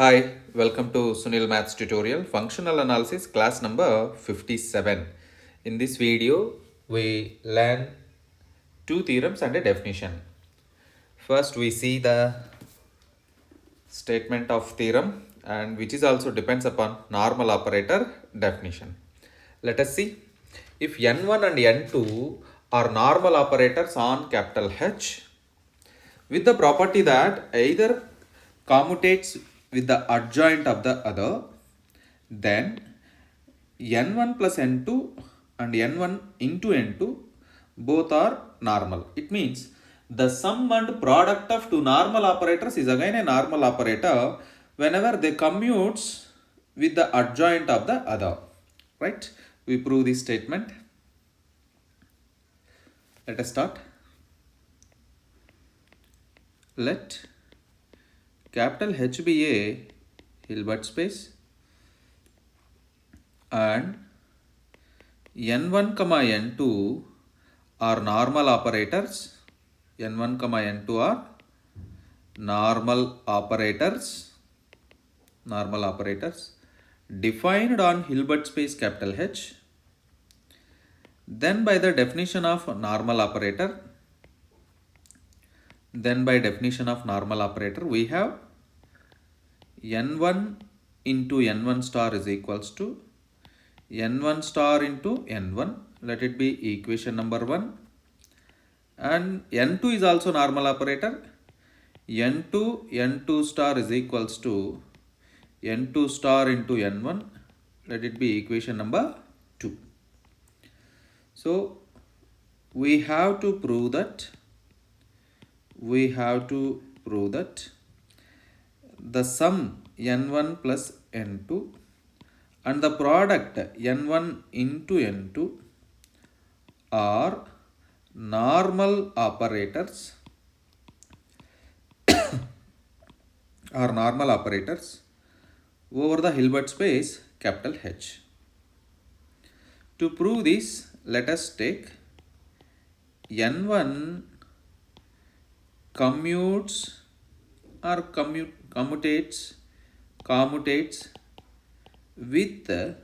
Hi, welcome to Sunil Maths tutorial, functional analysis class number 57. In this video, we learn two theorems and a definition. First, we see the statement of theorem and which is also depends upon normal operator definition. Let us see. If n1 and n2 are normal operators on capital H, with the property that either commutates with the adjoint of the other, then n1 plus n2 and n1 into n2 both are normal. It means the sum and product of two normal operators is again a normal operator whenever they commutes with the adjoint of the other. Right? We prove this statement. Let us start. Let capital H be a Hilbert space and n1 comma n2 are normal operators. n1 comma n2 are normal operators defined on Hilbert space capital H. Then by the definition of normal operator, we have n1 into n1 star is equals to n1 star into n1. Let it be equation number 1. And n2 is also normal operator. n2 star is equals to n2 star into n1. Let it be equation number 2. So we have to prove that the sum n1 plus n2 and the product n1 into n2 are normal operators over the Hilbert space capital H. To prove this, let us take n1 commutates with the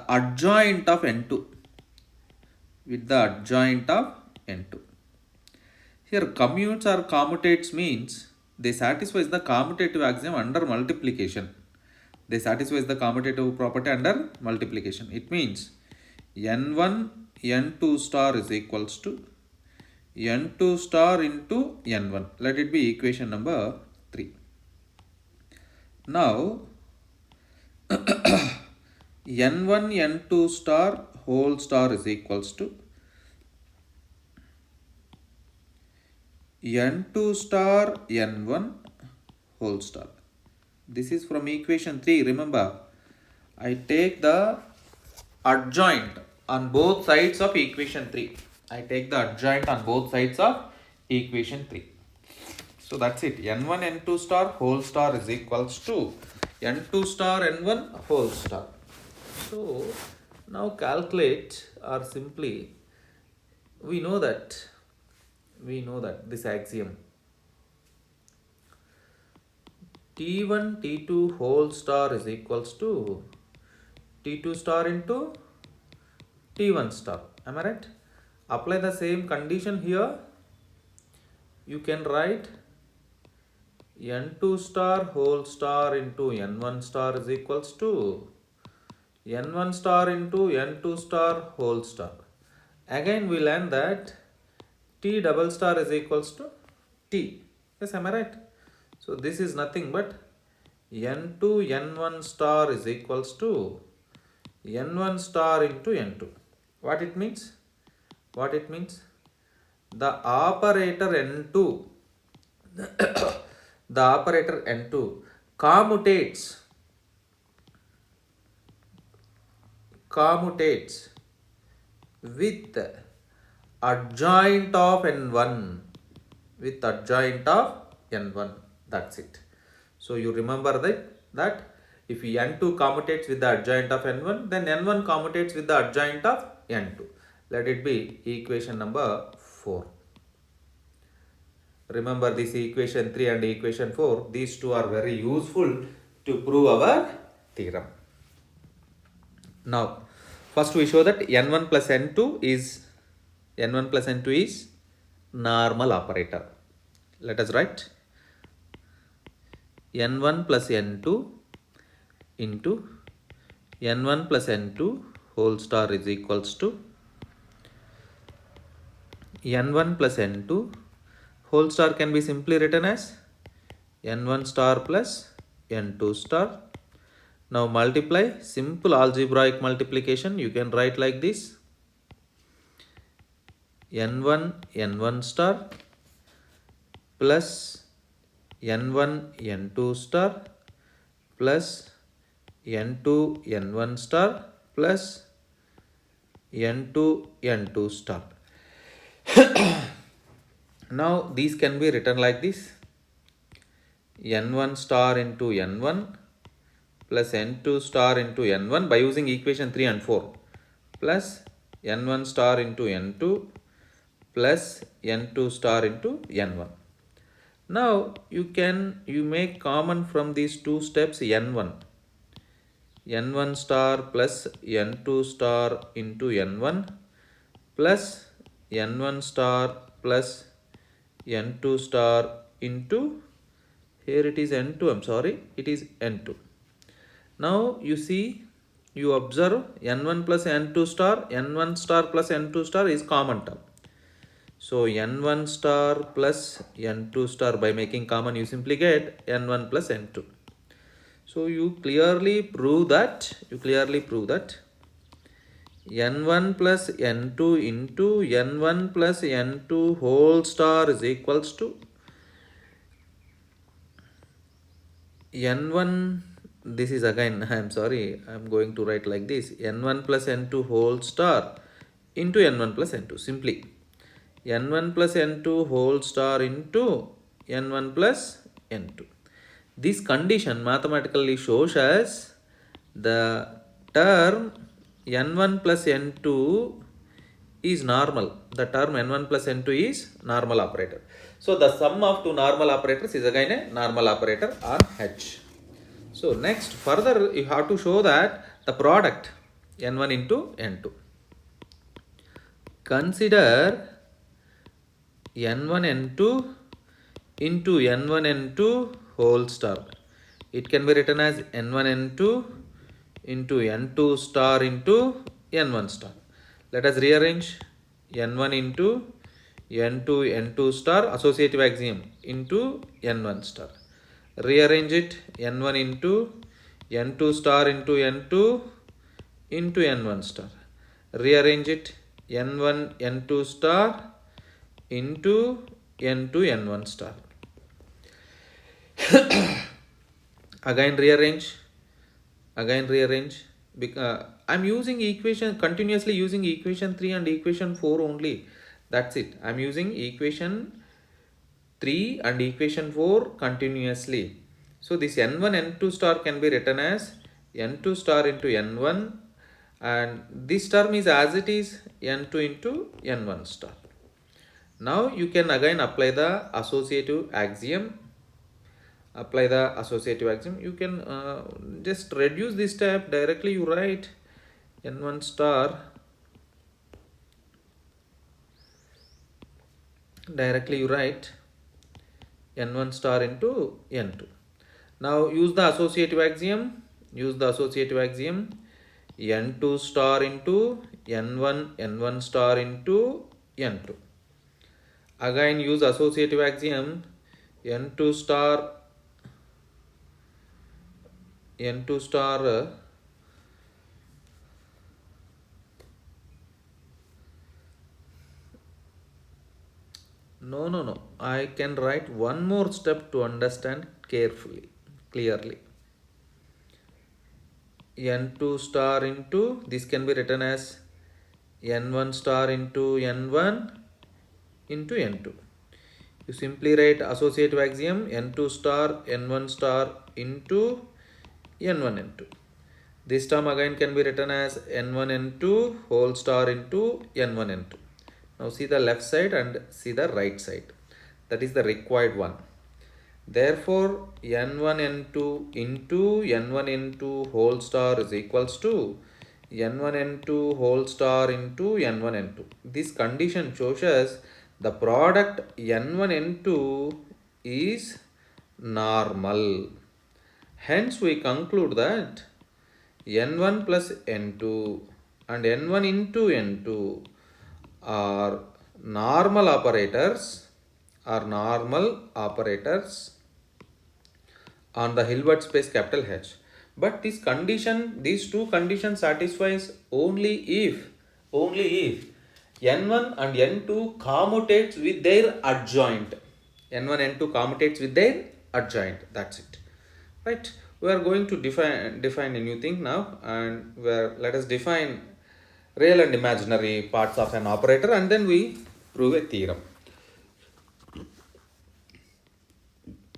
adjoint of n2. Here commutes or commutates means they satisfies the commutative axiom under multiplication. They satisfies the commutative property under multiplication. It means n1 n2 star is equals to n2 star into n1. Let it be equation number 3. Now n1 n2 star whole star is equals to n2 star n1 whole star. This is from equation 3. Remember, I take the adjoint on both sides of equation 3. So that's it. n1 n2 star whole star is equals to n2 star n1 whole star. So now calculate, or simply we know that this axiom T1 T2 whole star is equals to T2 star into T1 star. Am I right? Apply the same condition here. You can write n2 star whole star into n1 star is equals to n1 star into n2 star whole star. Again we learn that T double star is equals to T. Yes, am I right? So this is nothing but n2 n1 star is equals to n1 star into n2. What it means? The operator n2 commutates with adjoint of n1. That's it. So you remember that if n2 commutates with the adjoint of n1, then n1 commutates with the adjoint of n2. Let it be equation number 4. Remember this equation 3 and equation 4. These two are very useful to prove our theorem. Now, first we show that n1 plus n2 is normal operator. Let us write n1 plus n2 into n1 plus n2 whole star is equals to n1 plus n2 whole star can be simply written as n1 star plus n2 star. Now multiply, simple algebraic multiplication, you can write like this: n1 star plus n2 star plus n1 star plus n2 star. Now these can be written like this: n1 star into n1 plus n2 star into n1 by using equation 3 and 4 plus n1 star into n2 plus n2 star into n1. Now you make common from these two steps n1 star plus n2 star into n1 plus n1 star plus n2 star into, here it is n2, I'm sorry, it is n2. Now you see, you observe n1 plus n2 star, n1 star plus n2 star is common term. So n1 star plus n2 star, by making common you simply get n1 plus n2. So you clearly prove that n1 plus n2 into n1 plus n2 whole star is equals to n1, this is again, I'm sorry, I'm going to write like this: n1 plus n2 whole star into n1 plus n2, simply n1 plus n2 whole star into n1 plus n2. This condition mathematically shows as the term n1 plus n2 is normal. The term n1 plus n2 is normal operator. So the sum of two normal operators is again a normal operator on H. So next, further you have to show that the product n1 into n2. Consider n1 n2 into n1 n2 whole star. It can be written as n1 n2 into n2 star into n1 star. Let us rearrange n1 into n2 star, associative axiom, into n1 star. Rearrange it n1 into n2 star into n2 into n1 star. Rearrange it n1 n2 star into n2 n1 star. Again rearrange. I'm using equation, continuously using equation 3 and equation 4 only. That's it. I'm using equation 3 and equation 4 continuously. So this n1 n2 star can be written as n2 star into n1, and this term is as it is n2 into n1 star. Now you can again apply the associative axiom. You can just reduce this step. Directly you write n1 star. Directly you write n1 star into n2. Now use the associative axiom. N2 star into n1 star into n2. Again use associative axiom. n2 star no, I can write one more step to understand clearly. n2 star into, this can be written as n1 star into n1 into n2. You simply write associative axiom n2 star n1 star into n1 n2. This term again can be written as n1 n2 whole star into n1 n2. Now see the left side and see the right side. That is the required one. Therefore, n1 n2 into n1 n2 whole star is equals to n1 n2 whole star into n1 n2. This condition shows us the product n1 n2 is normal. Hence, we conclude that n1 plus n2 and n1 into n2 are normal operators on the Hilbert space capital H. But these two conditions satisfies only if n1 and n2 commutates with their adjoint. n1 n2 commutates with their adjoint. That's it. Right. We are going to define a new thing now, and let us define real and imaginary parts of an operator, and then we prove a theorem.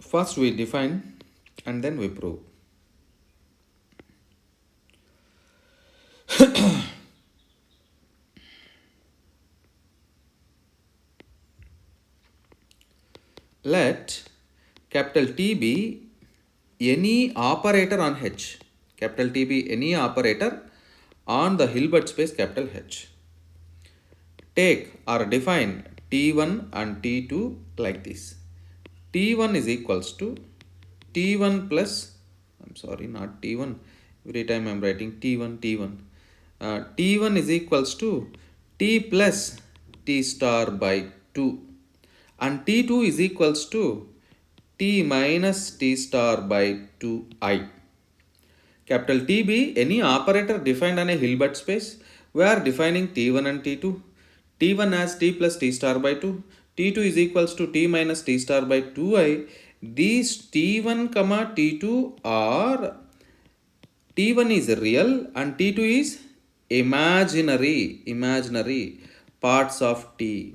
First we define and then we prove. Let capital T be any operator on H. Capital T be any operator on the Hilbert space capital H. Take or define T1 and T2 like this. T1 is equals to T1 plus, I'm sorry, not T1. Every time I'm writing T1. T1 is equals to T plus T star by 2. And T2 is equals to T minus T star by 2i. Capital T be any operator defined on a Hilbert space. We are defining T1 and T2. T1 as T plus T star by 2. T2 is equals to T minus T star by 2i. These T1 comma T2 are, T1 is real and T2 is imaginary parts of T.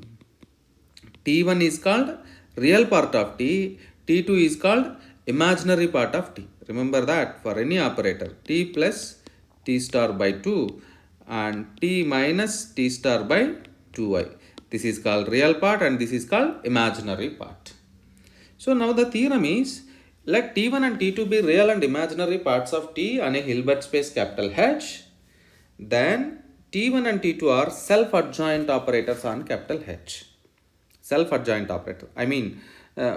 T1 is called real part of T. T2 is called imaginary part of T. Remember that for any operator, T plus T star by 2 and T minus T star by 2i. This is called real part and this is called imaginary part. So now the theorem is, let T1 and T2 be real and imaginary parts of T on a Hilbert space capital H. Then T1 and T2 are self-adjoint operators on capital H. Self-adjoint operator. I mean,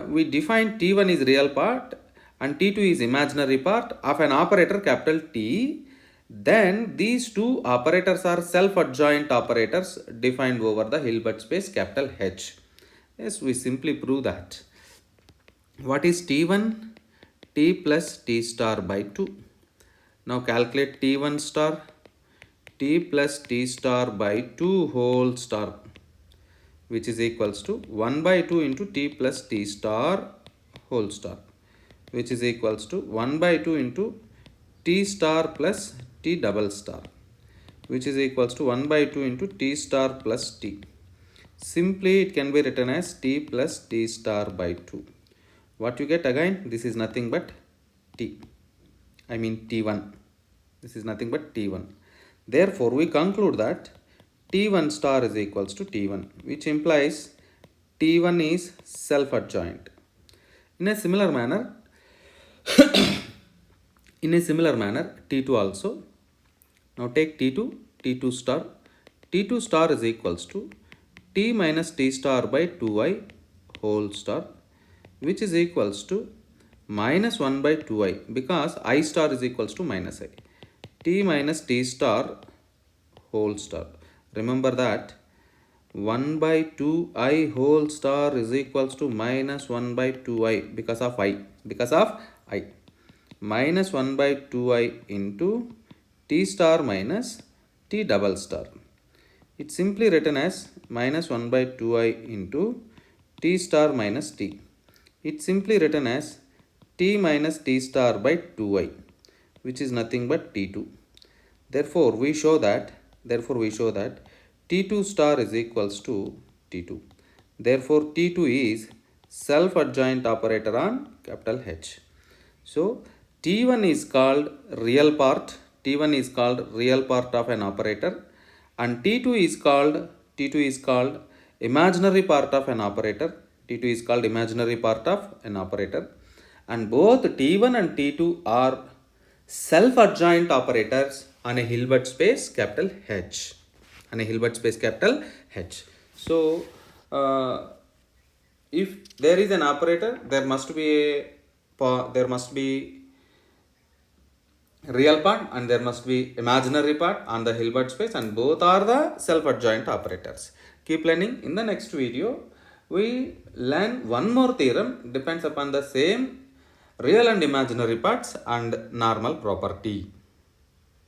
we define T1 is real part and T2 is imaginary part of an operator capital T. Then these two operators are self-adjoint operators defined over the Hilbert space capital H. Yes, we simply prove that. What is T1? T plus T star by 2. Now calculate T1 star. T plus T star by 2 whole star, which is equals to 1 by 2 into T plus T star whole star, which is equals to 1 by 2 into T star plus T double star, which is equals to 1 by 2 into T star plus T. Simply it can be written as T plus T star by 2. What you get again? This is nothing but T. I mean T1. This is nothing but T1. Therefore, we conclude that T1 star is equals to T1, which implies T1 is self-adjoint. In a similar manner, T2 also. Now take T2, T2 star. T2 star is equals to T minus T star by 2i whole star, which is equals to minus 1 by 2i, because I star is equals to minus I. T minus T star whole star. Remember that 1 by 2i whole star is equals to minus 1 by 2i because of I. Minus 1 by 2i into T star minus T double star. It's simply written as minus 1 by 2i into T star minus T. It's simply written as T minus T star by 2i, which is nothing but T2. Therefore, we show that T2 star is equals to T2. Therefore, T2 is self-adjoint operator on capital H. So, T1 is called real part. T1 is called real part of an operator, and T2 is called imaginary part of an operator T2 is called imaginary part of an operator, and both T1 and T2 are self-adjoint operators on a Hilbert space capital H. On a Hilbert space capital H. So, if there is an operator, there must be real part and there must be imaginary part on the Hilbert space, and both are the self-adjoint operators. Keep learning. In the next video, we learn one more theorem, depends upon the same real and imaginary parts and normal property.